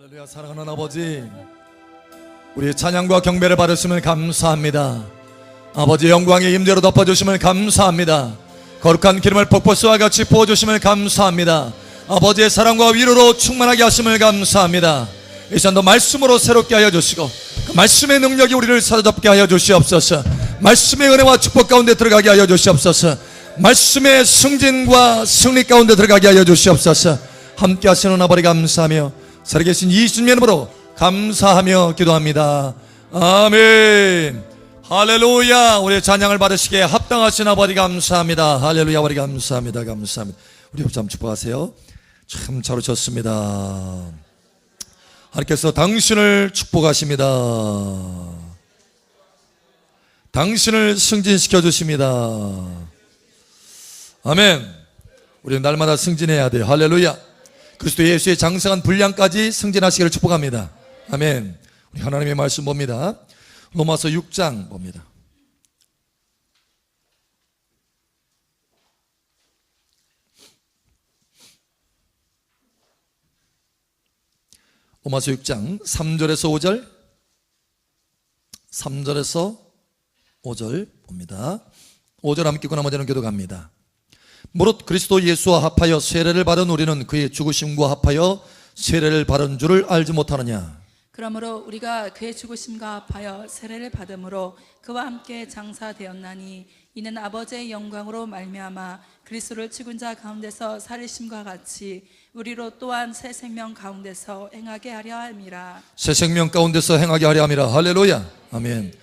할렐루야. 사랑하는 아버지, 우리의 찬양과 경배를 받으시면 감사합니다. 아버지 영광의 임재로 덮어주시면 감사합니다. 거룩한 기름을 폭포수와 같이 부어주시면 감사합니다. 아버지의 사랑과 위로로 충만하게 하심을 감사합니다. 이 시간도 말씀으로 새롭게 하여 주시고 그 말씀의 능력이 우리를 사로잡게 하여 주시옵소서. 말씀의 은혜와 축복 가운데 들어가게 하여 주시옵소서. 말씀의 승진과 승리 가운데 들어가게 하여 주시옵소서. 함께 하시는 아버지 감사하며 살아계신 예수님의 이름으로 감사하며 기도합니다. 아멘. 할렐루야. 우리의 찬양을 받으시기에 합당하신 아버지 감사합니다. 할렐루야. 아버지 감사합니다. 감사합니다. 우리 합참 축복하세요. 참 잘 오셨습니다. 하나님께서 당신을 축복하십니다. 당신을 승진시켜 주십니다. 아멘. 우리는 날마다 승진해야 돼요. 할렐루야. 그리스도 예수의 장성한 분량까지 승진하시기를 축복합니다. 아멘. 우리 하나님의 말씀 봅니다. 로마서 6장 봅니다. 로마서 6장 3절에서 5절 3절에서 5절 봅니다. 5절 함께 읽고 나머지는 교독합니다. 무릇 그리스도 예수와 합하여 세례를 받은 우리는 그의 죽으심과 합하여 세례를 받은 줄을 알지 못하느냐. 그러므로 우리가 그의 죽으심과 합하여 세례를 받음으로 그와 함께 장사되었나니 이는 아버지의 영광으로 말미암아 그리스도를 죽은 자 가운데서 살리심과 같이 우리로 또한 새 생명 가운데서 행하게 하려 함이라. 새 생명 가운데서 행하게 하려 함이라. 할렐루야. 아멘.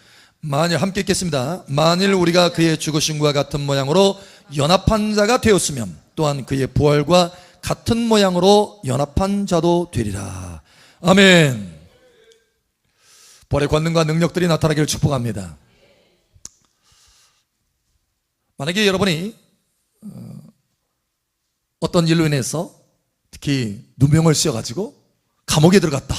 만일 함께 읽겠습니다. 만일 우리가 그의 죽으심과 같은 모양으로 연합한 자가 되었으면 또한 그의 부활과 같은 모양으로 연합한 자도 되리라. 아멘. 부활의 권능과 능력들이 나타나기를 축복합니다. 만약에 여러분이 어떤 일로 인해서 특히 누명을 씌워가지고 감옥에 들어갔다.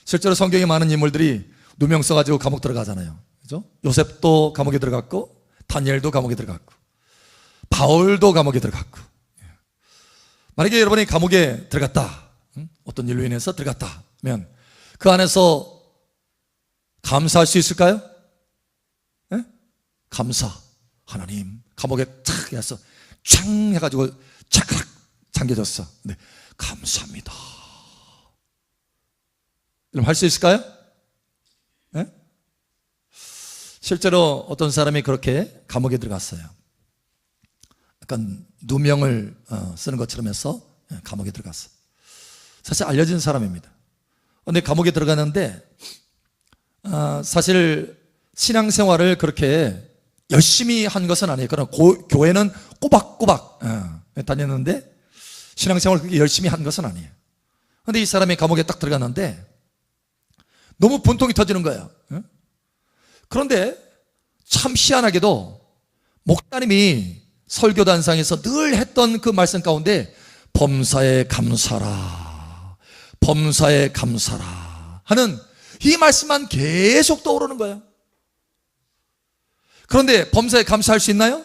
실제로 성경에 많은 인물들이 누명 써가지고 감옥 들어가잖아요. 그죠? 요셉도 감옥에 들어갔고 다니엘도 감옥에 들어갔고 바울도 감옥에 들어갔고. 만약에 여러분이 감옥에 들어갔다, 어떤 일로 인해서 들어갔다면 그 안에서 감사할 수 있을까요? 네? 감사. 하나님 감옥에 착 해서 창 해가지고 차크락 잠겨졌어. 네, 감사합니다. 그럼 할 수 있을까요? 네? 실제로 어떤 사람이 그렇게 감옥에 들어갔어요. 약간 누명을 쓰는 것처럼 해서 감옥에 들어갔어요. 사실 알려진 사람입니다. 근데 감옥에 들어갔는데 사실 신앙생활을 그렇게 열심히 한 것은 아니에요. 그러나 교회는 꼬박꼬박 다녔는데 신앙생활을 그렇게 열심히 한 것은 아니에요. 그런데 이 사람이 감옥에 딱 들어갔는데 너무 분통이 터지는 거예요. 그런데 참 희한하게도 목사님이 설교단상에서 늘 했던 그 말씀 가운데 범사에 감사라, 범사에 감사라 하는 이 말씀만 계속 떠오르는 거예요. 그런데 범사에 감사할 수 있나요?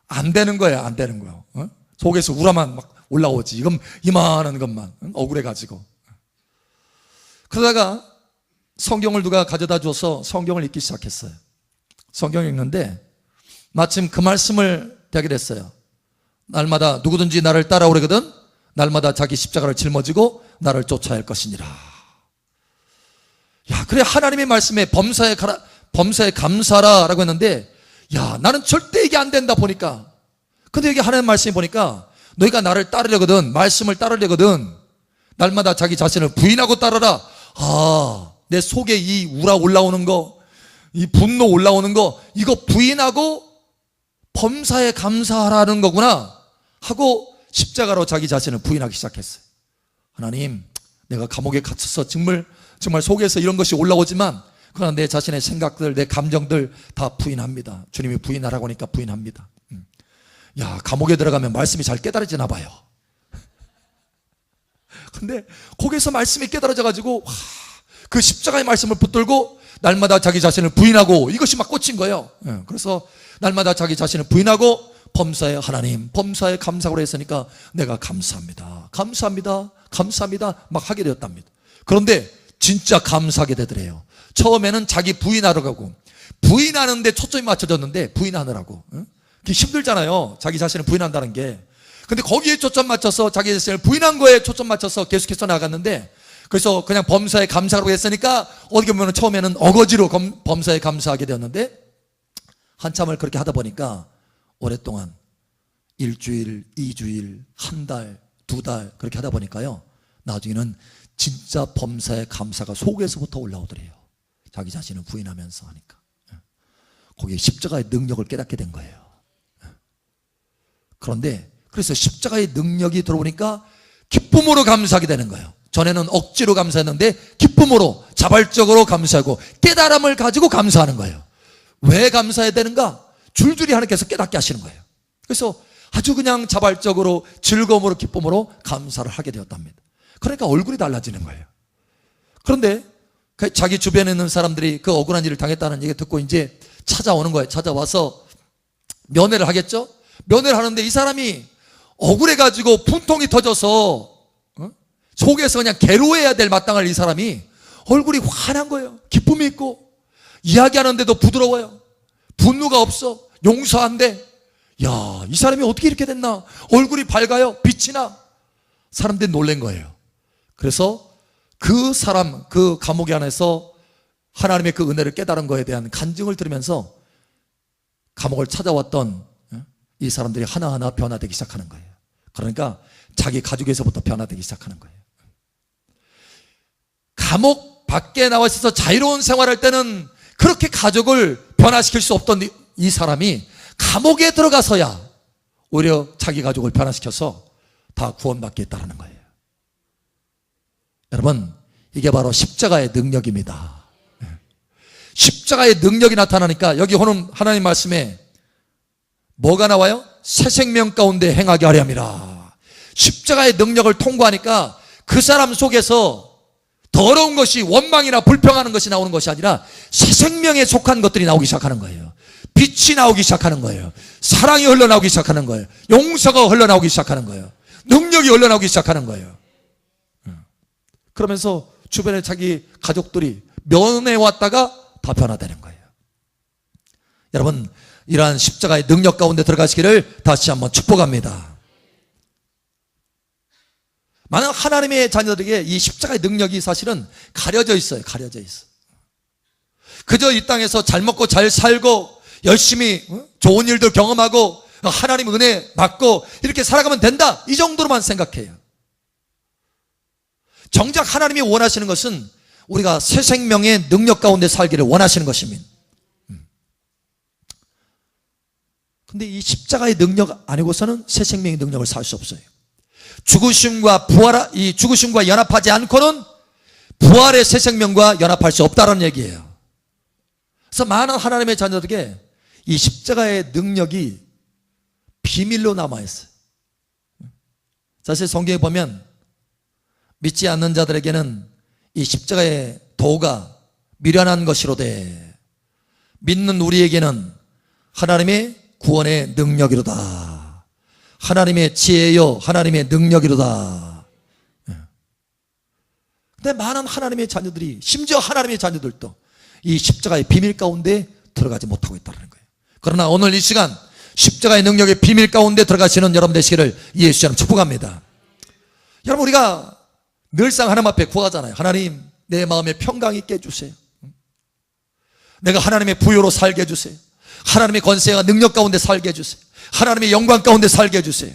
안 되는 거예요. 안 되는 거예요. 속에서 우라만 막 올라오지. 이건 이만한 것만 억울해가지고. 그러다가 성경을 누가 가져다 줘서 성경을 읽기 시작했어요. 성경 읽는데 마침 그 말씀을 대하게 됐어요. 날마다 누구든지 나를 따라오려거든 날마다 자기 십자가를 짊어지고 나를 쫓아야 할 것이니라. 야, 그래 하나님의 말씀에 범사에 감사라 라고 했는데 야, 나는 절대 이게 안 된다 보니까. 근데 여기 하나님 말씀이 보니까 너희가 나를 따르려거든, 말씀을 따르려거든 날마다 자기 자신을 부인하고 따르라. 아, 내 속에 이 우라 올라오는 거, 이 분노 올라오는 거, 이거 부인하고 범사에 감사하라는 거구나 하고 십자가로 자기 자신을 부인하기 시작했어요. 하나님, 내가 감옥에 갇혀서 정말 속에서 이런 것이 올라오지만 그러나 내 자신의 생각들, 내 감정들 다 부인합니다. 주님이 부인하라고 하니까 부인합니다. 야, 감옥에 들어가면 말씀이 잘 깨달아지나 봐요. 근데 거기서 말씀이 깨달아져가지고 그 십자가의 말씀을 붙들고 날마다 자기 자신을 부인하고 이것이 막 꽂힌 거예요. 그래서 날마다 자기 자신을 부인하고 범사에 하나님, 범사에 감사하고 했으니까 내가 감사합니다, 감사합니다, 감사합니다 막 하게 되었답니다. 그런데 진짜 감사하게 되더래요. 처음에는 자기 부인하러 가고, 부인하는데 초점이 맞춰졌는데, 부인하느라고, 응? 그게 힘들잖아요, 자기 자신을 부인한다는 게. 근데 거기에 초점 맞춰서 자기 자신을 부인한 거에 초점 맞춰서 계속해서 나갔는데, 그래서 그냥 범사에 감사하라고 했으니까 어떻게 보면 처음에는 어거지로 범사에 감사하게 되었는데, 한참을 그렇게 하다 보니까 오랫동안 일주일, 2주일, 한 달, 2달 그렇게 하다 보니까요, 나중에는 진짜 범사에 감사가 속에서부터 올라오더래요. 자기 자신을 부인하면서 하니까. 거기에 십자가의 능력을 깨닫게 된 거예요. 그런데 그래서 십자가의 능력이 들어오니까 기쁨으로 감사하게 되는 거예요. 전에는 억지로 감사했는데 기쁨으로, 자발적으로 감사하고 깨달음을 가지고 감사하는 거예요. 왜 감사해야 되는가? 줄줄이 하나님께서 깨닫게 하시는 거예요. 그래서 아주 그냥 자발적으로 즐거움으로 기쁨으로 감사를 하게 되었답니다. 그러니까 얼굴이 달라지는 거예요. 그런데 자기 주변에 있는 사람들이 그 억울한 일을 당했다는 얘기 듣고 이제 찾아오는 거예요. 찾아와서 면회를 하겠죠? 면회를 하는데 이 사람이 억울해가지고 분통이 터져서 속에서 그냥 괴로워해야 될 마땅할 이 사람이 얼굴이 환한 거예요. 기쁨이 있고 이야기하는데도 부드러워요. 분노가 없어. 용서한대. 야, 이 사람이 어떻게 이렇게 됐나? 얼굴이 밝아요. 빛이 나. 사람들이 놀란 거예요. 그래서 그 사람, 그 감옥에 안에서 하나님의 그 은혜를 깨달은 거에 대한 간증을 들으면서 감옥을 찾아왔던 이 사람들이 하나하나 변화되기 시작하는 거예요. 그러니까 자기 가족에서부터 변화되기 시작하는 거예요. 감옥 밖에 나와 있어서 자유로운 생활할 때는 그렇게 가족을 변화시킬 수 없던 이 사람이 감옥에 들어가서야 오히려 자기 가족을 변화시켜서 다 구원받게 했다는 거예요. 여러분, 이게 바로 십자가의 능력입니다. 십자가의 능력이 나타나니까 여기 오는 하나님 말씀에 뭐가 나와요? 새 생명 가운데 행하게 하려 함이라. 십자가의 능력을 통과하니까 그 사람 속에서 더러운 것이, 원망이나 불평하는 것이 나오는 것이 아니라 새 생명에 속한 것들이 나오기 시작하는 거예요. 빛이 나오기 시작하는 거예요. 사랑이 흘러나오기 시작하는 거예요. 용서가 흘러나오기 시작하는 거예요. 능력이 흘러나오기 시작하는 거예요. 그러면서 주변에 자기 가족들이 면회 왔다가 다 변화되는 거예요. 여러분, 이러한 십자가의 능력 가운데 들어가시기를 다시 한번 축복합니다. 만약 하나님의 자녀들에게 이 십자가의 능력이 사실은 가려져 있어요. 가려져 있어. 그저 이 땅에서 잘 먹고 잘 살고 열심히 좋은 일도 경험하고 하나님 은혜 받고 이렇게 살아가면 된다, 이 정도로만 생각해요. 정작 하나님이 원하시는 것은 우리가 새 생명의 능력 가운데 살기를 원하시는 것입니다. 근데 이 십자가의 능력 아니고서는 새 생명의 능력을 살 수 없어요. 죽으심과 이 죽으심과 연합하지 않고는 부활의 새 생명과 연합할 수 없다는 얘기예요. 그래서 많은 하나님의 자녀들에게 이 십자가의 능력이 비밀로 남아있어요. 사실 성경에 보면 믿지 않는 자들에게는 이 십자가의 도가 미련한 것이로되 믿는 우리에게는 하나님의 구원의 능력이로다. 하나님의 지혜요 하나님의 능력이로다. 근데 많은 하나님의 자녀들이, 심지어 하나님의 자녀들도 이 십자가의 비밀 가운데 들어가지 못하고 있다는 거예요. 그러나 오늘 이 시간 십자가의 능력의 비밀 가운데 들어가시는 여러분 되시기를 예수 이름 축복합니다. 여러분, 우리가 늘상 하나님 앞에 구하잖아요. 하나님, 내 마음에 평강 있게 해주세요. 내가 하나님의 부요로 살게 해주세요. 하나님의 권세와 능력 가운데 살게 해주세요. 하나님의 영광 가운데 살게 해주세요.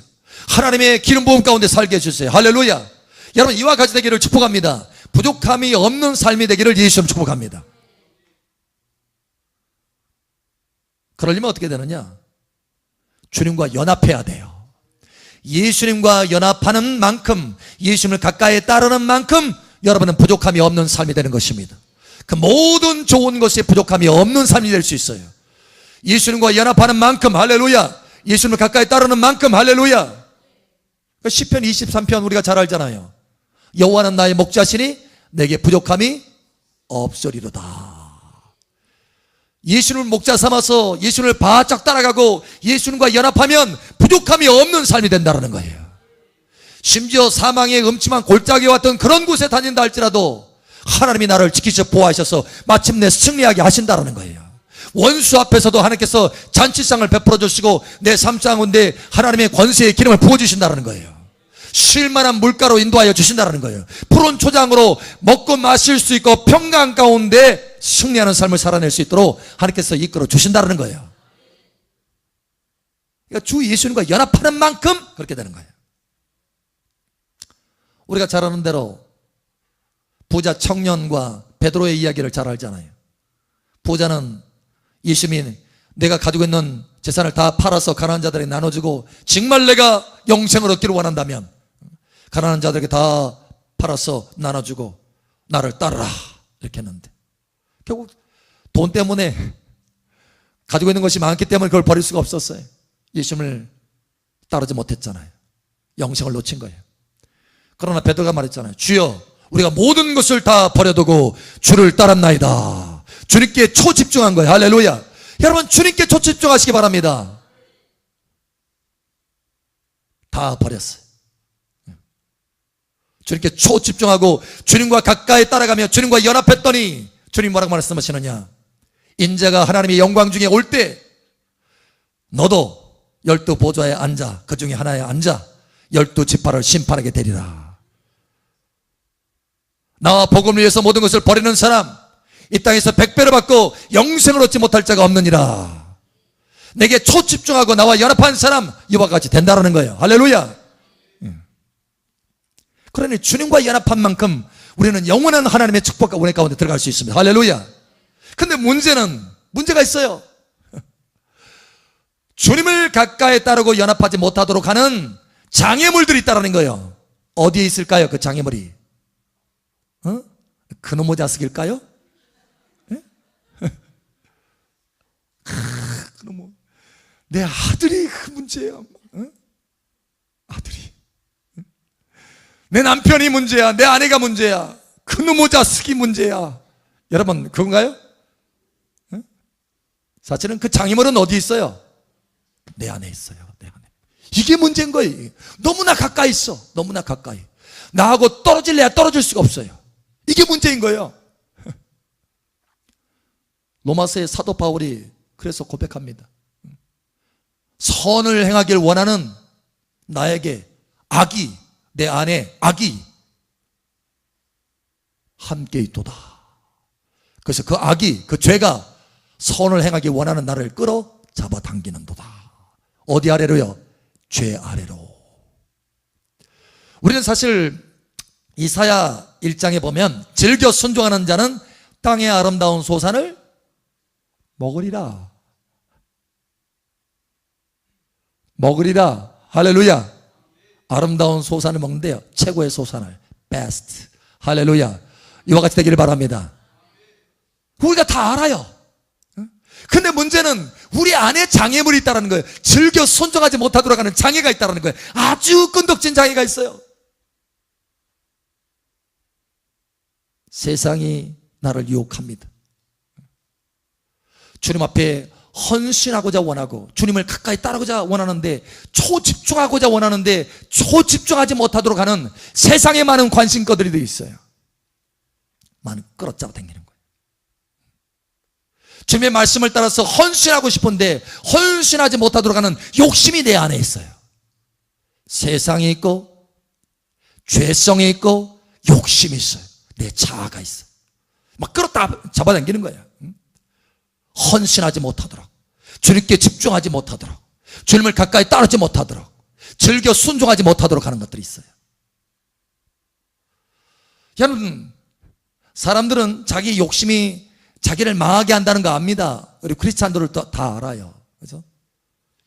하나님의 기름 부음 가운데 살게 해주세요. 할렐루야. 여러분, 이와 같이 되기를 축복합니다. 부족함이 없는 삶이 되기를 예수님 축복합니다. 그러려면 어떻게 되느냐? 주님과 연합해야 돼요. 예수님과 연합하는 만큼, 예수님을 가까이 따르는 만큼 여러분은 부족함이 없는 삶이 되는 것입니다. 그 모든 좋은 것에 부족함이 없는 삶이 될 수 있어요. 예수님과 연합하는 만큼, 할렐루야, 예수님을 가까이 따르는 만큼, 할렐루야. 시편 23편 우리가 잘 알잖아요. 여호와는 나의 목자시니 내게 부족함이 없으리로다. 예수님을 목자 삼아서 예수님을 바짝 따라가고 예수님과 연합하면 부족함이 없는 삶이 된다는 거예요. 심지어 사망의 음침한 골짜기에 왔던 그런 곳에 다닌다 할지라도 하나님이 나를 지키셔 보호하셔서 마침내 승리하게 하신다는 거예요. 원수 앞에서도 하나님께서 잔치상을 베풀어 주시고 내 삶 가운데 하나님의 권세의 기름을 부어주신다는 거예요. 쉴만한 물가로 인도하여 주신다는 거예요. 푸른 초장으로 먹고 마실 수 있고 평강 가운데 승리하는 삶을 살아낼 수 있도록 하나님께서 이끌어 주신다는 거예요. 그러니까 주 예수님과 연합하는 만큼 그렇게 되는 거예요. 우리가 잘 아는 대로 부자 청년과 베드로의 이야기를 잘 알잖아요. 부자는 예수님이 내가 가지고 있는 재산을 다 팔아서 가난한 자들에게 나눠주고 정말 내가 영생을 얻기를 원한다면 가난한 자들에게 다 팔아서 나눠주고 나를 따르라 이렇게 했는데 결국 돈 때문에 가지고 있는 것이 많기 때문에 그걸 버릴 수가 없었어요. 예수님을 따르지 못했잖아요. 영생을 놓친 거예요. 그러나 베드로가 말했잖아요. 주여 우리가 모든 것을 다 버려두고 주를 따랐나이다. 주님께 초집중한 거예요. 할렐루야. 여러분 주님께 초집중하시기 바랍니다. 다 버렸어요. 주님께 초집중하고 주님과 가까이 따라가며 주님과 연합했더니 주님 뭐라고 말씀하시느냐. 인자가 하나님의 영광 중에 올 때 너도 12 보좌에 앉아 그 중에 하나에 앉아 12 지파를 심판하게 되리라. 나와 복음을 위해서 모든 것을 버리는 사람 이 땅에서 100배를 받고 영생을 얻지 못할 자가 없느니라. 내게 초집중하고 나와 연합한 사람 이와 같이 된다는 거예요. 할렐루야. 그러니 주님과 연합한 만큼 우리는 영원한 하나님의 축복과 은혜 가운데 들어갈 수 있습니다. 할렐루야. 근데 문제가 있어요. 주님을 가까이 따르고 연합하지 못하도록 하는 장애물들이 있다는 거예요. 어디에 있을까요? 그 장애물이 그놈의 자식일까요? 그놈의 내 아들이 그 문제야. 아들이 내 남편이 문제야. 내 아내가 문제야. 그놈의 자식이 문제야. 여러분 그건가요? 사실은 그 장애물은 어디 있어요? 내 안에 있어요. 내 안에. 이게 문제인 거예요. 너무나 가까이 있어. 너무나 가까이. 나하고 떨어질래야 떨어질 수가 없어요. 이게 문제인 거예요. 로마서의 사도 바울이 그래서 고백합니다. 선을 행하길 원하는 나에게 악이, 내 안에 악이 함께 있도다. 그래서 그 악이, 그 죄가 선을 행하길 원하는 나를 끌어 잡아당기는도다. 어디 아래로요? 죄 아래로. 우리는 사실 이사야 1장에 보면 즐겨 순종하는 자는 땅의 아름다운 소산을 먹으리라. 먹으리라. 할렐루야. 아름다운 소산을 먹는데요. 최고의 소산을. 베스트. 할렐루야. 이와 같이 되기를 바랍니다. 우리가 다 알아요. 근데 문제는 우리 안에 장애물이 있다는 거예요. 즐겨 순종하지 못하도록 하는 장애가 있다는 거예요. 아주 끈덕진 장애가 있어요. 세상이 나를 유혹합니다. 주님 앞에 헌신하고자 원하고 주님을 가까이 따르고자 원하는데 초집중하고자 원하는데 초집중하지 못하도록 하는 세상에 많은 관심거들이 있어요. 많은 끌어잡아 당기는 거예요. 주님의 말씀을 따라서 헌신하고 싶은데 헌신하지 못하도록 하는 욕심이 내 안에 있어요. 세상이 있고 죄성이 있고 욕심이 있어요. 내 자아가 있어요. 막 끌었다 잡아당기는 거예요. 헌신하지 못하도록, 주님께 집중하지 못하도록, 주님을 가까이 따르지 못하도록, 즐겨 순종하지 못하도록 하는 것들이 있어요. 여러분, 사람들은 자기 욕심이 자기를 망하게 한다는 거 압니다. 우리 크리스찬들도 다 알아요. 그죠?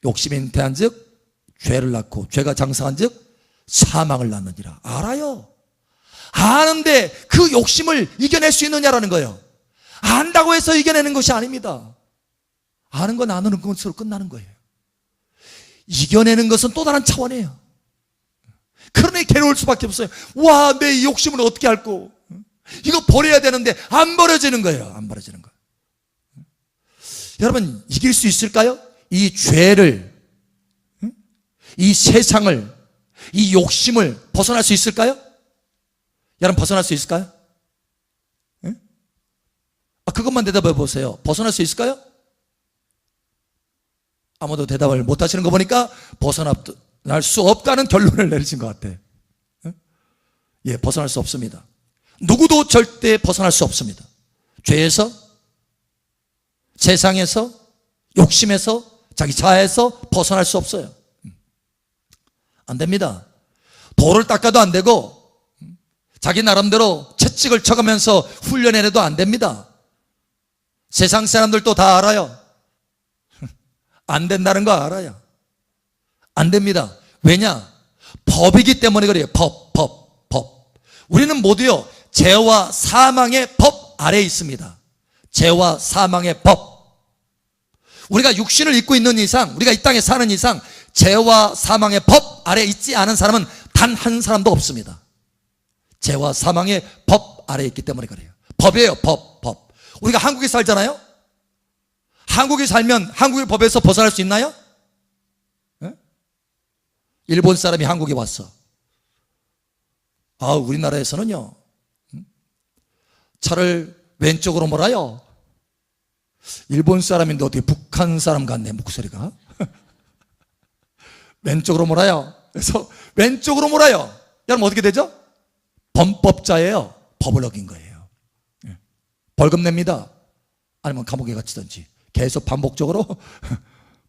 욕심이 잉태한즉 죄를 낳고 죄가 장성한즉 사망을 낳느니라. 알아요. 아는데 그 욕심을 이겨낼 수 있느냐라는 거예요. 안다고 해서 이겨내는 것이 아닙니다. 아는 건 아는 것으로 끝나는 거예요. 이겨내는 것은 또 다른 차원이에요. 그러니 괴로울 수밖에 없어요. 와, 내 욕심을 어떻게 할꼬? 이거 버려야 되는데 안 버려지는 거예요. 안 버려지는 거예요. 여러분, 이길 수 있을까요? 이 죄를, 이 세상을, 이 욕심을 벗어날 수 있을까요? 여러분, 벗어날 수 있을까요? 그것만 대답해 보세요. 벗어날 수 있을까요? 아무도 대답을 못 하시는 거 보니까 벗어날 수 없다는 결론을 내리신 것 같아. 예, 벗어날 수 없습니다. 누구도 절대 벗어날 수 없습니다. 죄에서, 세상에서, 욕심에서, 자기 자아에서 벗어날 수 없어요. 안 됩니다. 돌을 닦아도 안 되고 자기 나름대로 채찍을 쳐가면서 훈련해내도 안 됩니다. 세상 사람들도 다 알아요. 안 된다는 거 알아요. 안 됩니다. 왜냐? 법이기 때문에 그래요. 법. 우리는 모두요, 죄와 사망의 법 아래에 있습니다. 죄와 사망의 법. 우리가 육신을 입고 있는 이상, 우리가 이 땅에 사는 이상 죄와 사망의 법 아래에 있지 않은 사람은 단 한 사람도 없습니다. 죄와 사망의 법 아래에 있기 때문에 그래요. 법이에요. 법. 우리가 한국에 살잖아요. 한국에 살면 한국의 법에서 벗어날 수 있나요? 일본 사람이 한국에 왔어. 우리나라에서는요, 차를 왼쪽으로 몰아요. 일본 사람인데 어떻게 북한 사람 같네, 목소리가. 왼쪽으로 몰아요. 그래서 왼쪽으로 몰아요. 여러분, 어떻게 되죠? 범법자예요. 법을 어긴 거예요. 벌금 냅니다. 아니면 감옥에 갇히든지 계속 반복적으로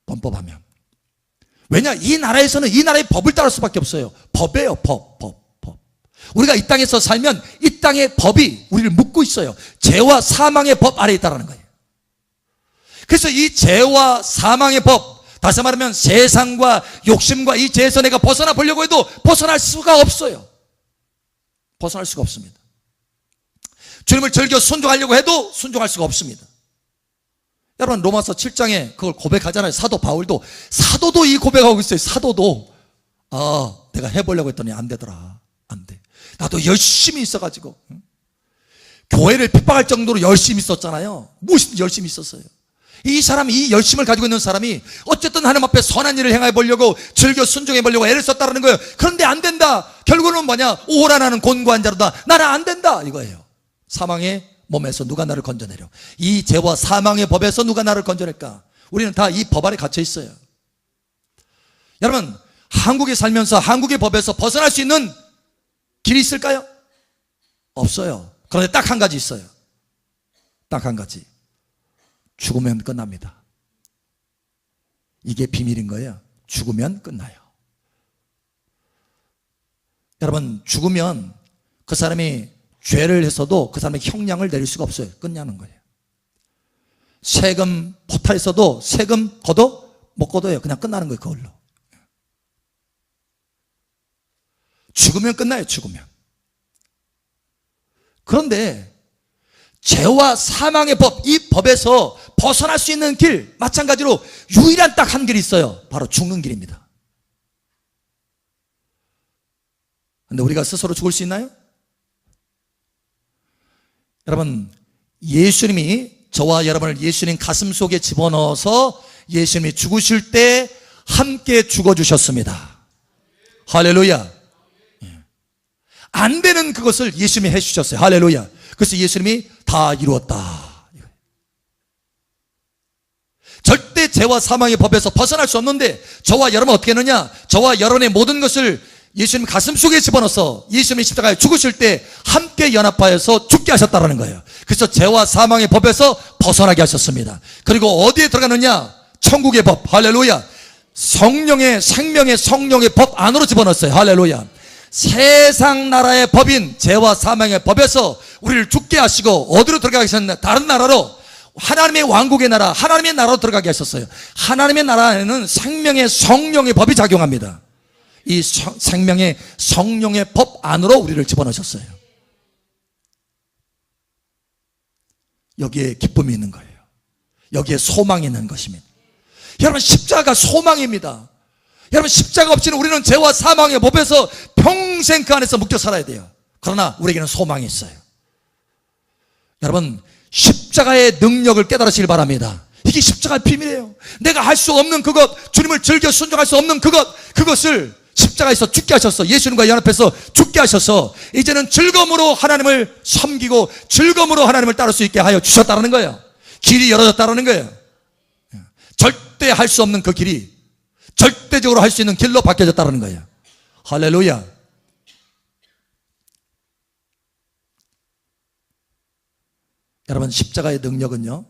범법하면. 왜냐? 이 나라에서는 이 나라의 법을 따를 수밖에 없어요. 법이에요. 법. 우리가 이 땅에서 살면 이 땅의 법이 우리를 묶고 있어요. 죄와 사망의 법 아래에 있다는 거예요. 그래서 이 죄와 사망의 법, 다시 말하면 세상과 욕심과 이 죄에서 내가 벗어나 보려고 해도 벗어날 수가 없어요. 벗어날 수가 없습니다. 주님을 즐겨 순종하려고 해도 순종할 수가 없습니다. 여러분, 로마서 7장에 그걸 고백하잖아요. 사도 바울도. 사도도 이 고백하고 있어요. 사도도. 내가 해보려고 했더니 안 되더라. 안 돼. 나도 열심히 있어가지고, 교회를 핍박할 정도로 열심히 있었잖아요. 무엇이든 열심히 있었어요. 이 사람이, 이 열심을 가지고 있는 사람이 어쨌든 하나님 앞에 선한 일을 행해 보려고, 즐겨 순종해 보려고 애를 썼다는 거예요. 그런데 안 된다. 결국은 뭐냐? 오호라 나는 곤고한 자로다. 나는 안 된다, 이거예요. 사망의 몸에서 누가 나를 건져내려? 이 죄와 사망의 법에서 누가 나를 건져낼까? 우리는 다 이 법 아래 갇혀 있어요. 여러분, 한국에 살면서 한국의 법에서 벗어날 수 있는 길이 있을까요? 없어요. 그런데 딱 한 가지 있어요. 딱 한 가지. 죽으면 끝납니다. 이게 비밀인 거예요. 죽으면 끝나요. 여러분, 죽으면 그 사람이 죄를 했어도 그 사람의 형량을 내릴 수가 없어요. 끝나는 거예요. 세금 포탈했어도 세금 걷어? 못 걷어요. 그냥 끝나는 거예요. 그걸로. 죽으면 끝나요. 죽으면. 그런데 죄와 사망의 법, 이 법에서 벗어날 수 있는 길, 마찬가지로 유일한 딱 한 길이 있어요. 바로 죽는 길입니다. 근데 우리가 스스로 죽을 수 있나요? 여러분, 예수님이 저와 여러분을 예수님 가슴 속에 집어넣어서 예수님이 죽으실 때 함께 죽어주셨습니다. 할렐루야. 안 되는 그것을 예수님이 해주셨어요. 할렐루야. 그래서 예수님이 다 이루었다. 절대 죄와 사망의 법에서 벗어날 수 없는데 저와 여러분은 어떻게 했느냐? 저와 여러분의 모든 것을 예수님 가슴 속에 집어넣어서 예수님이 십자가에 죽으실 때 함께 연합하여서 죽게 하셨다는 거예요. 그래서 죄와 사망의 법에서 벗어나게 하셨습니다. 그리고 어디에 들어가느냐? 천국의 법. 할렐루야. 성령의 생명의 성령의 법 안으로 집어넣었어요. 할렐루야. 세상 나라의 법인 죄와 사망의 법에서 우리를 죽게 하시고 어디로 들어가게 하셨나? 다른 나라로, 하나님의 왕국의 나라, 하나님의 나라로 들어가게 하셨어요. 하나님의 나라에는 생명의 성령의 법이 작용합니다. 이 생명의 성령의 법 안으로 우리를 집어넣으셨어요. 여기에 기쁨이 있는 거예요. 여기에 소망이 있는 것입니다. 여러분, 십자가가 소망입니다. 여러분, 십자가 없이는 우리는 죄와 사망의 법에서 평생 그 안에서 묶여 살아야 돼요. 그러나 우리에게는 소망이 있어요. 여러분, 십자가의 능력을 깨달으시길 바랍니다. 이게 십자가의 비밀이에요. 내가 할 수 없는 그것, 주님을 즐겨 순종할 수 없는 그것을 십자가에서 죽게 하셔서, 예수님과 연합해서 죽게 하셔서 이제는 즐거움으로 하나님을 섬기고 즐거움으로 하나님을 따를 수 있게 하여 주셨다는 거예요. 길이 열어졌다는 거예요. 절대 할 수 없는 그 길이 절대적으로 할 수 있는 길로 바뀌어졌다는 거예요. 할렐루야. 여러분, 십자가의 능력은요,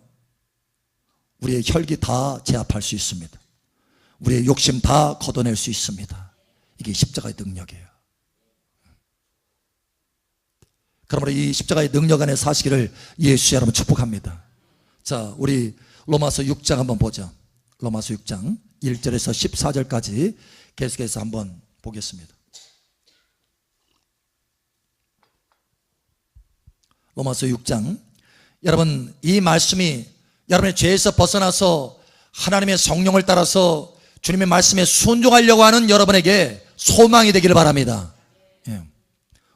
우리의 혈기 다 제압할 수 있습니다. 우리의 욕심 다 걷어낼 수 있습니다. 이게 십자가의 능력이에요. 그러므로 이 십자가의 능력 안에 사시기를 예수 여러분 축복합니다. 자, 우리 로마서 6장 한번 보죠. 로마서 6장 1절에서 14절까지 계속해서 한번 보겠습니다. 로마서 6장. 여러분, 이 말씀이 여러분의 죄에서 벗어나서 하나님의 성령을 따라서 주님의 말씀에 순종하려고 하는 여러분에게 소망이 되기를 바랍니다. 예.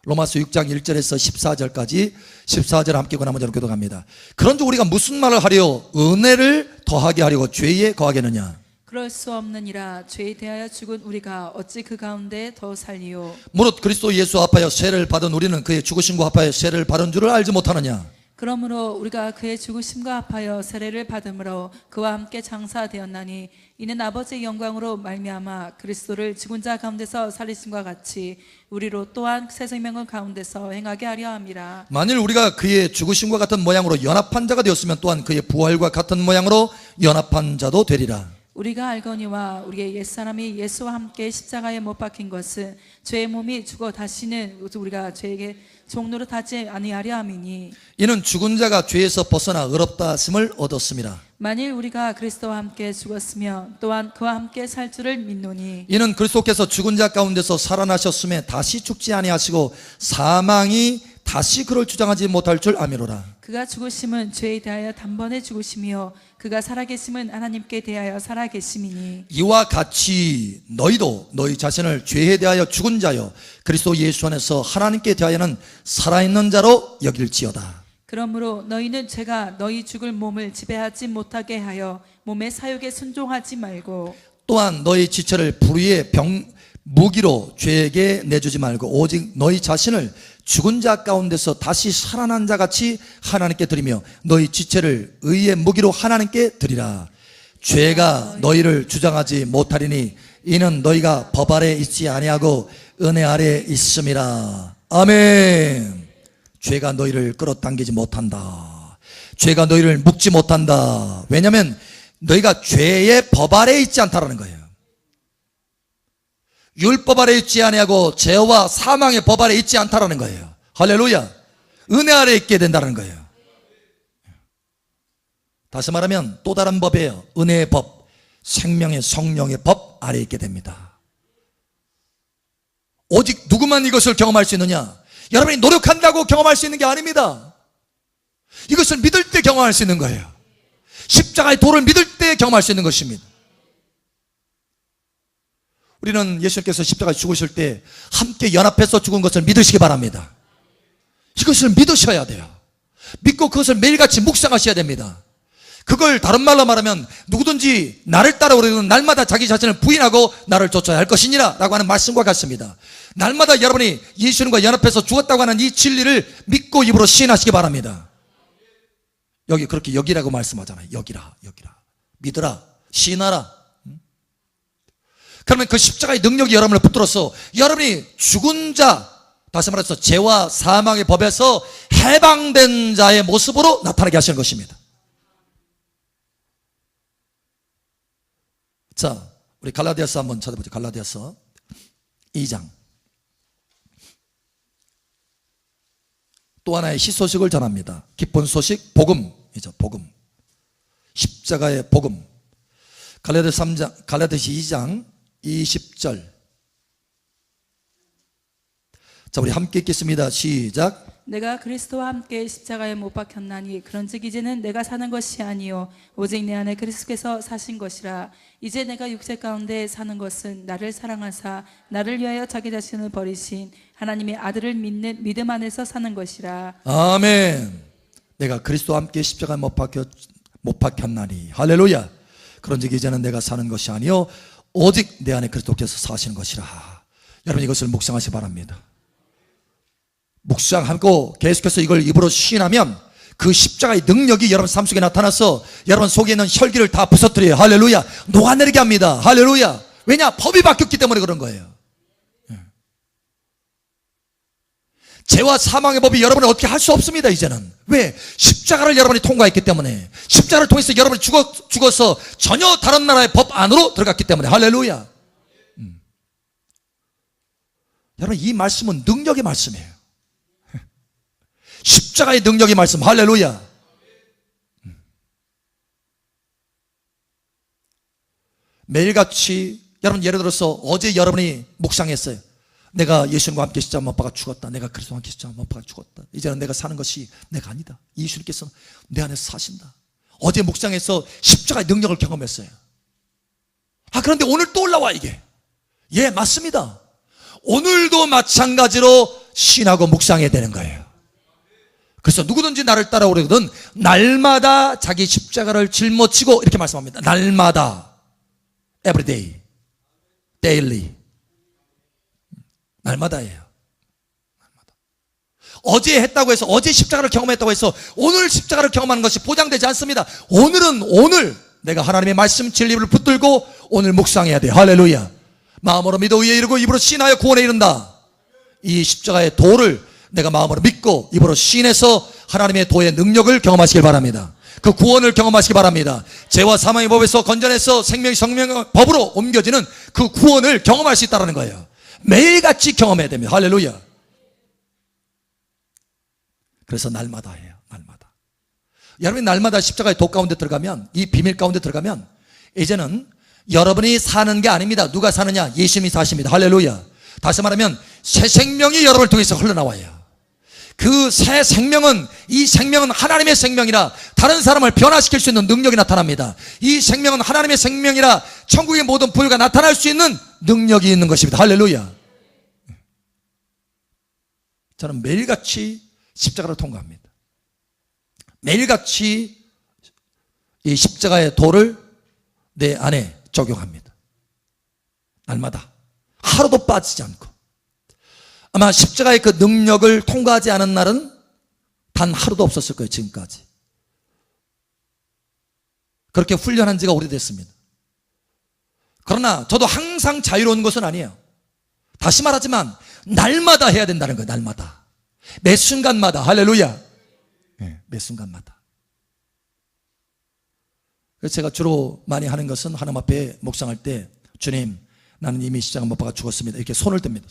로마서 6장 1절에서 14절까지 14절 함께 나머지로 교독합니다. 그런즉 우리가 무슨 말을 하려 은혜를 더하게 하려고 죄에 거하겠느냐? 그럴 수 없느니라. 죄에 대하여 죽은 우리가 어찌 그 가운데 더 살리요? 무릇 그리스도 예수 합하여 세를 받은 우리는 그의 죽으심과 합하여 세를 받은 줄을 알지 못하느냐? 그러므로 우리가 그의 죽으심과 합하여 세례를 받음으로 그와 함께 장사되었나니 이는 아버지의 영광으로 말미암아 그리스도를 죽은 자 가운데서 살리심과 같이 우리로 또한 새 생명을 가운데서 행하게 하려 함이라. 만일 우리가 그의 죽으심과 같은 모양으로 연합한 자가 되었으면 또한 그의 부활과 같은 모양으로 연합한 자도 되리라. 우리가 알거니와 우리의 옛사람이 예수와 함께 십자가에 못 박힌 것은 죄의 몸이 죽어 다시는 우리가 죄에게 종노릇 하지 아니하려 함이니 이는 죽은 자가 죄에서 벗어나 의롭다 하심을 얻었습니다. 만일 우리가 그리스도와 함께 죽었으면 또한 그와 함께 살 줄을 믿노니 이는 그리스도께서 죽은 자 가운데서 살아나셨음에 다시 죽지 아니하시고 사망이 다시 그를 주장하지 못할 줄 아미로라. 그가 죽으심은 죄에 대하여 단번에 죽으심이요 그가 살아계심은 하나님께 대하여 살아계심이니 이와 같이 너희도 너희 자신을 죄에 대하여 죽은 자요 그리스도 예수 안에서 하나님께 대하여는 살아있는 자로 여길지어다. 그러므로 너희는 죄가 너희 죽을 몸을 지배하지 못하게 하여 몸의 사욕에 순종하지 말고 또한 너희 지체를 불의의 무기로 죄에게 내주지 말고 오직 너희 자신을 죽은 자 가운데서 다시 살아난 자 같이 하나님께 드리며 너희 지체를 의의 무기로 하나님께 드리라. 죄가 너희를 주장하지 못하리니 이는 너희가 법 아래 있지 아니하고 은혜 아래 있음이라. 아멘. 죄가 너희를 끌어당기지 못한다. 죄가 너희를 묶지 못한다. 왜냐하면 너희가 죄의 법 아래 있지 않다라는 거예요. 율법 아래 있지 아니하고 죄와 사망의 법 아래 있지 않다라는 거예요. 할렐루야. 은혜 아래 있게 된다는 거예요. 다시 말하면 또 다른 법이에요. 은혜의 법, 생명의 성령의 법 아래 있게 됩니다. 오직 누구만 이것을 경험할 수 있느냐? 여러분이 노력한다고 경험할 수 있는 게 아닙니다. 이것을 믿을 때 경험할 수 있는 거예요. 십자가의 도를 믿을 때 경험할 수 있는 것입니다. 우리는 예수님께서 십자가에 죽으실 때 함께 연합해서 죽은 것을 믿으시기 바랍니다. 이것을 믿으셔야 돼요. 믿고 그것을 매일같이 묵상하셔야 됩니다. 그걸 다른 말로 말하면 누구든지 나를 따라오려는 날마다 자기 자신을 부인하고 나를 쫓아야 할 것이니라 라고 하는 말씀과 같습니다. 날마다 여러분이 예수님과 연합해서 죽었다고 하는 이 진리를 믿고 입으로 시인하시기 바랍니다. 여기 그렇게 여기라고 말씀하잖아요. 여기라 믿으라 시인하라. 그러면 그 십자가의 능력이 여러분을 붙들어서 여러분이 죽은 자, 다시 말해서 죄와 사망의 법에서 해방된 자의 모습으로 나타나게 하시는 것입니다. 자, 우리 갈라디아서 한번 찾아보죠. 갈라디아서 2장. 또 하나의 희소식을 전합니다. 기쁜 소식, 복음이죠. 복음. 십자가의 복음. 갈라디아서 2장 20절. 자, 우리 함께 읽겠습니다. 시작. 내가 그리스도와 함께 십자가에 못 박혔나니 그런즉 이제는 내가 사는 것이 아니요 오직 내 안에 그리스도께서 사신 것이라. 이제 내가 육체 가운데 사는 것은 나를 사랑하사 나를 위하여 자기 자신을 버리신 하나님의 아들을 믿는 믿음 안에서 사는 것이라. 아멘. 내가 그리스도와 함께 십자가에 못 못 박혔나니. 할렐루야. 그런즉 이제는 내가 사는 것이 아니요 오직 내 안에 그리스도께서 사시는 것이라. 여러분 이것을 묵상하시 바랍니다. 묵상하고 계속해서 이걸 입으로 시인하면 그 십자가의 능력이 여러분 삶 속에 나타나서 여러분 속에 있는 혈기를 다 부서뜨려요. 할렐루야. 녹아내리게 합니다. 할렐루야. 왜냐? 법이 바뀌었기 때문에 그런 거예요. 죄와 사망의 법이 여러분을 어떻게 할 수 없습니다. 이제는. 왜? 십자가를 여러분이 통과했기 때문에. 십자가를 통해서 여러분이 죽어서 전혀 다른 나라의 법 안으로 들어갔기 때문에. 할렐루야. 여러분 이 말씀은 능력의 말씀이에요. 십자가의 능력의 말씀. 할렐루야. 매일같이 여러분 예를 들어서 어제 여러분이 묵상했어요. 내가 예수님과 함께 십자가 못 박아 죽었다. 내가 그리스도와 함께 십자가 못 박아 죽었다. 이제는 내가 사는 것이 내가 아니다. 예수님께서 내 안에서 사신다. 어제 묵상해서 십자가의 능력을 경험했어요. 그런데 오늘 또 올라와 이게. 예, 맞습니다. 오늘도 마찬가지로 신하고 묵상해야 되는 거예요. 그래서 누구든지 나를 따라오려거든 날마다 자기 십자가를 짊어지고 이렇게 말씀합니다. 날마다, every day, daily. 날마다예요. 날마다. 어제 했다고 해서 어제 십자가를 경험했다고 해서 오늘 십자가를 경험하는 것이 보장되지 않습니다. 오늘은 오늘 내가 하나님의 말씀 진리를 붙들고 오늘 묵상해야 돼요. 할렐루야. 마음으로 믿어 의에 이르고 입으로 시인하여 구원에 이른다. 이 십자가의 도를 내가 마음으로 믿고 입으로 시인해서 하나님의 도의 능력을 경험하시길 바랍니다. 그 구원을 경험하시기 바랍니다. 죄와 사망의 법에서 건져내서 생명의 성령의 법으로 옮겨지는 그 구원을 경험할 수 있다는 거예요. 매일같이 경험해야 됩니다. 할렐루야. 그래서 날마다 해요. 날마다. 여러분이 날마다 십자가의 도 가운데 들어가면, 이 비밀 가운데 들어가면 이제는 여러분이 사는 게 아닙니다. 누가 사느냐? 예수님이 사십니다. 할렐루야. 다시 말하면 새 생명이 여러분을 통해서 흘러나와요. 그 새 생명은, 이 생명은 하나님의 생명이라 다른 사람을 변화시킬 수 있는 능력이 나타납니다. 이 생명은 하나님의 생명이라 천국의 모든 부유가 나타날 수 있는 능력이 있는 것입니다. 할렐루야. 저는 매일같이 십자가를 통과합니다. 매일같이 이 십자가의 도를 내 안에 적용합니다. 날마다 하루도 빠지지 않고. 아마 십자가의 그 능력을 통과하지 않은 날은 단 하루도 없었을 거예요. 지금까지. 그렇게 훈련한 지가 오래됐습니다. 그러나 저도 항상 자유로운 것은 아니에요. 다시 말하지만 날마다 해야 된다는 거예요. 날마다. 매 순간마다. 할렐루야. 네, 매 순간마다. 그래서 제가 주로 많이 하는 것은 하나님 앞에 묵상할 때, 주님, 나는 이미 십자가 못 박아 죽었습니다. 이렇게 손을 듭니다.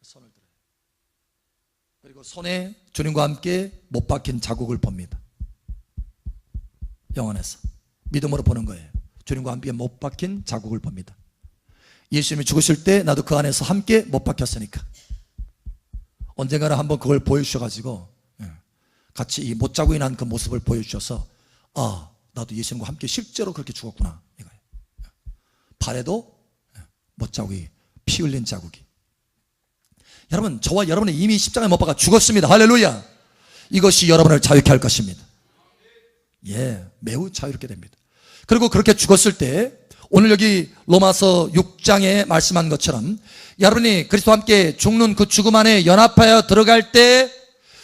손을 들어요. 그리고 손에 주님과 함께 못 박힌 자국을 봅니다. 영안에서 믿음으로 보는 거예요. 주님과 함께 못 박힌 자국을 봅니다. 예수님이 죽으실 때 나도 그 안에서 함께 못 박혔으니까 언젠가는 한번 그걸 보여주셔가지고 같이 이 못자국이 난 그 모습을 보여주셔서 나도 예수님과 함께 실제로 그렇게 죽었구나 이거예요. 발에도 못자국이, 피 흘린 자국이. 여러분, 저와 여러분은 이미 십자가에 못 박아 죽었습니다. 할렐루야. 이것이 여러분을 자유케 할 것입니다. 예, 매우 자유롭게 됩니다. 그리고 그렇게 죽었을 때 오늘 여기 로마서 6장에 말씀한 것처럼 여러분이 그리스도와 함께 죽는 그 죽음 안에 연합하여 들어갈 때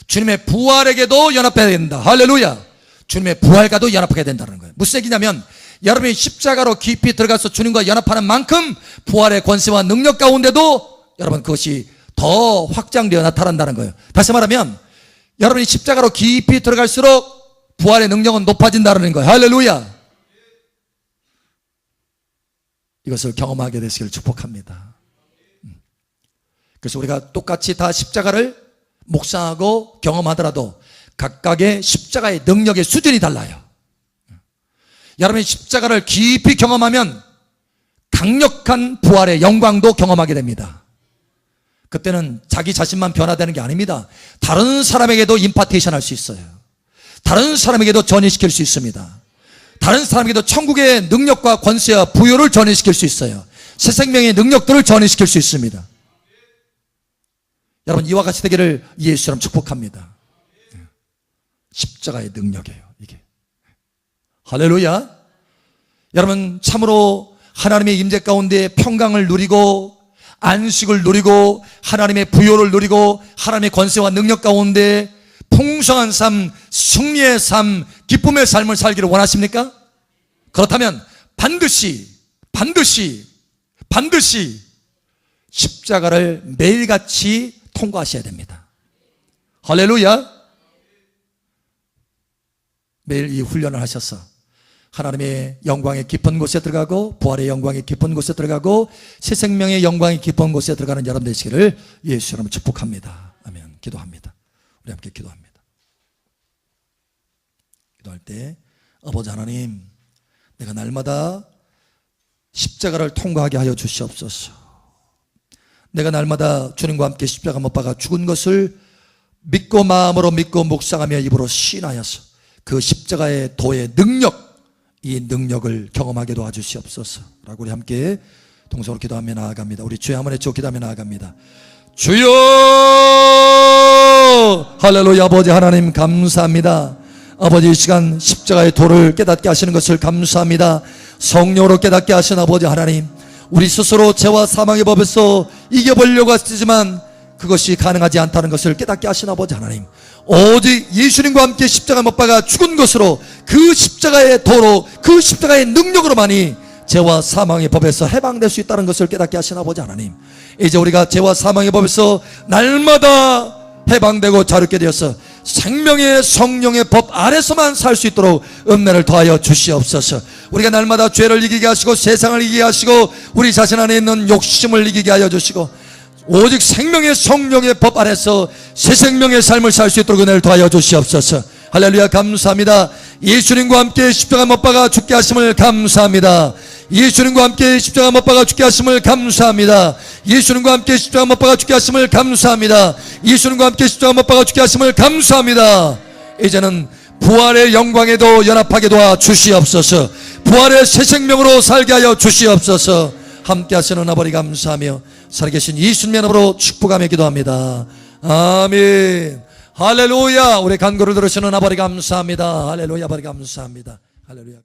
주님의 부활에게도 연합해야 된다. 할렐루야. 주님의 부활과도 연합하게 된다는 거예요. 무슨 얘기냐면 여러분이 십자가로 깊이 들어가서 주님과 연합하는 만큼 부활의 권세와 능력 가운데도 여러분 그것이 더 확장되어 나타난다는 거예요. 다시 말하면 여러분이 십자가로 깊이 들어갈수록 부활의 능력은 높아진다는 거예요. 할렐루야. 이것을 경험하게 되시길 축복합니다. 그래서 우리가 똑같이 다 십자가를 묵상하고 경험하더라도 각각의 십자가의 능력의 수준이 달라요. 여러분이 십자가를 깊이 경험하면 강력한 부활의 영광도 경험하게 됩니다. 그때는 자기 자신만 변화되는 게 아닙니다. 다른 사람에게도 임파테이션 할 수 있어요. 다른 사람에게도 전이시킬 수 있습니다. 다른 사람에게도 천국의 능력과 권세와 부여를 전이시킬 수 있어요. 새 생명의 능력들을 전이시킬 수 있습니다. 여러분 이와 같이 되기를 예수처럼 축복합니다. 십자가의 능력이에요. 이게 할렐루야. 여러분, 참으로 하나님의 임재 가운데 평강을 누리고 안식을 누리고 하나님의 부요를 누리고 하나님의 권세와 능력 가운데 풍성한 삶, 승리의 삶, 기쁨의 삶을 살기를 원하십니까? 그렇다면 반드시 십자가를 매일같이 통과하셔야 됩니다. 할렐루야. 매일 이 훈련을 하셔서 하나님의 영광의 깊은 곳에 들어가고 부활의 영광의 깊은 곳에 들어가고 새 생명의 영광의 깊은 곳에 들어가는 여러분 되시기를 예수 이름으로 축복합니다. 아멘. 기도합니다. 우리 함께 기도합니다. 기도할 때 아버지 하나님, 내가 날마다 십자가를 통과하게 하여 주시옵소서. 내가 날마다 주님과 함께 십자가 못 박아 죽은 것을 믿고 마음으로 믿고 묵상하며 입으로 시인하여서 그 십자가의 도의 능력, 이 능력을 경험하게 도와주시옵소서 라고 우리 함께 동성으로 기도하며 나아갑니다. 우리 주의 한번 외쳐 기도하며 나아갑니다. 주여! 할렐루야. 아버지 하나님 감사합니다. 아버지 이 시간 십자가의 도를 깨닫게 하시는 것을 감사합니다. 성령으로 깨닫게 하신 아버지 하나님, 우리 스스로 죄와 사망의 법에서 이겨보려고 하시지만 그것이 가능하지 않다는 것을 깨닫게 하신 아버지 하나님, 오직 예수님과 함께 십자가 못 박아 죽은 것으로 그 십자가의 도로 그 십자가의 능력으로만이 죄와 사망의 법에서 해방될 수 있다는 것을 깨닫게 하신 아버지 하나님, 이제 우리가 죄와 사망의 법에서 날마다 해방되고 자유롭게 되어서 생명의 성령의 법 아래서만 살 수 있도록 은혜를 더하여 주시옵소서. 우리가 날마다 죄를 이기게 하시고 세상을 이기게 하시고 우리 자신 안에 있는 욕심을 이기게 하여 주시고 오직 생명의 성령의 법 아래서 새 생명의 삶을 살 수 있도록 은혜를 더하여 주시옵소서. 할렐루야. 감사합니다. 예수님과 함께 십자가 못 박아 죽게 하심을 감사합니다. 예수님과 함께 십자가 못 박아 죽게 하심을 감사합니다. 예수님과 함께 십자가 못 박아 죽게 하심을 감사합니다. 예수님과 함께 십자가 못 박아 죽게 하심을 감사합니다. 이제는 부활의 영광에도 연합하게 도와 주시옵소서. 부활의 새 생명으로 살게 하여 주시옵소서. 함께 하시는 아버지 감사하며 살아계신 예수님의 이름으로 축복하며 기도합니다. 아멘. 할렐루야. 우리 간구를 들으시는 아버지 감사합니다. 할렐루야. 아버지 감사합니다. 할렐루야.